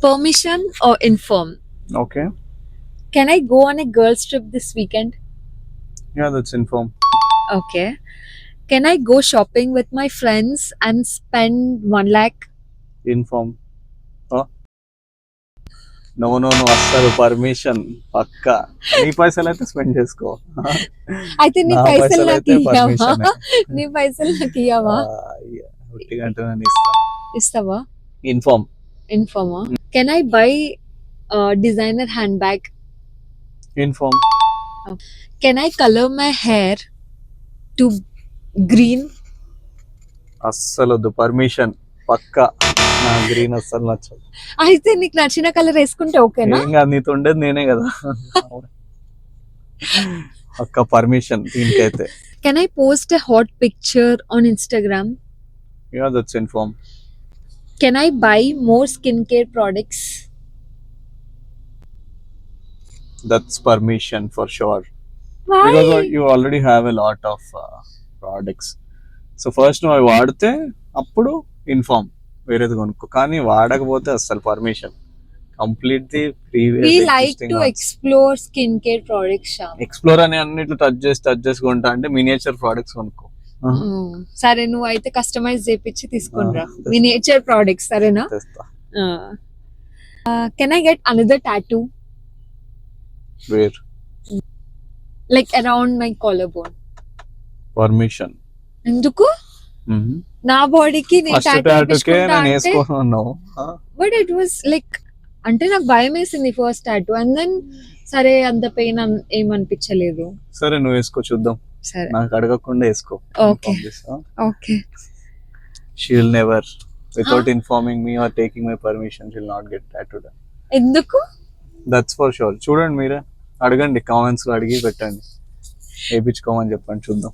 permission or inform? Okay. Can I go on a girls trip this weekend? Yeah, that's inform. Okay. Can I go shopping with my friends and spend 1 lakh? Inform. Oh. No, అస్సలు permission పక్కా. నీ పైసలు అయితే spend చేసుకో. అయితే నీ నా పైసలు పైసలు నాకు అయితే ఇయ్యవా? పర్మిషన్. నీ పైసలు నాకు ఇయ్యవా? ఉట్టిగంటే నేను ఇస్తా. ఇస్తావా? Inform. Informa. Can I buy a designer handbag? Inform. Can I color my hair to green? అస్సలు వద్దు పర్మిషన్ పక్కా. నా గ్రీన్ అస్సలు నచ్చదు. అయితే నీకు నచ్చిన కలర్ వేసుకుంటే ఓకేనా? ఏం కాదు, నీతో ఉండేది నేనే కదా. పక్కా పర్మిషన్ దీనికైతే. Can I post a hot picture on Instagram? Yeah, that's inform. Can I buy more skincare products? That's permission for sure. Why? Because you already have a lot of products. So first నువ్వు అవి వాడితే అప్పుడు inform వేరేది కొనుక్కో, కానీ వాడకపోతే అస్సలు permission complete the We like to explore skincare products, Shyam. Explore అని అన్నిట్లో టచ్ చేసి కొంటా అంటే మినియేచర్ ప్రోడక్ట్స్ కొనుక్కో. సరే నువ్వు అయితే కస్టమైజ్ చేపించి తీసుకునిరా మినియేచర్ ప్రొడక్ట్స్, సరేనా? తెస్తా. Can I get another tattoo where like around my collarbone? Permission. ఎందుకు? నా బాడీకి నేను ఫస్ట్ tattoo టాటూకే వేసుకుంటా నేను అంటే వేసుకున్నాను. బట్ ఇట్ వాస్ లైక్ అంటే నాకు భయం వేసింది ఫస్ట్ టాటూ, అండ్ దెన్ సరే అంత పెయిన్ ఏమనిపించలేదు. సరే నువ్వు వేసుకో చూద్దాం. సరే నాకు అడగకుండా వేసుకో. Okay okay. She will never, without informing me or taking my permission, she will not get tattooed. ఎందుకు? That's for sure. చూడండి మీరే అడగండి, కామెంట్స్ లో అడిగి పెట్టండి, వేయించుకోమని చెప్పండి చూద్దాం.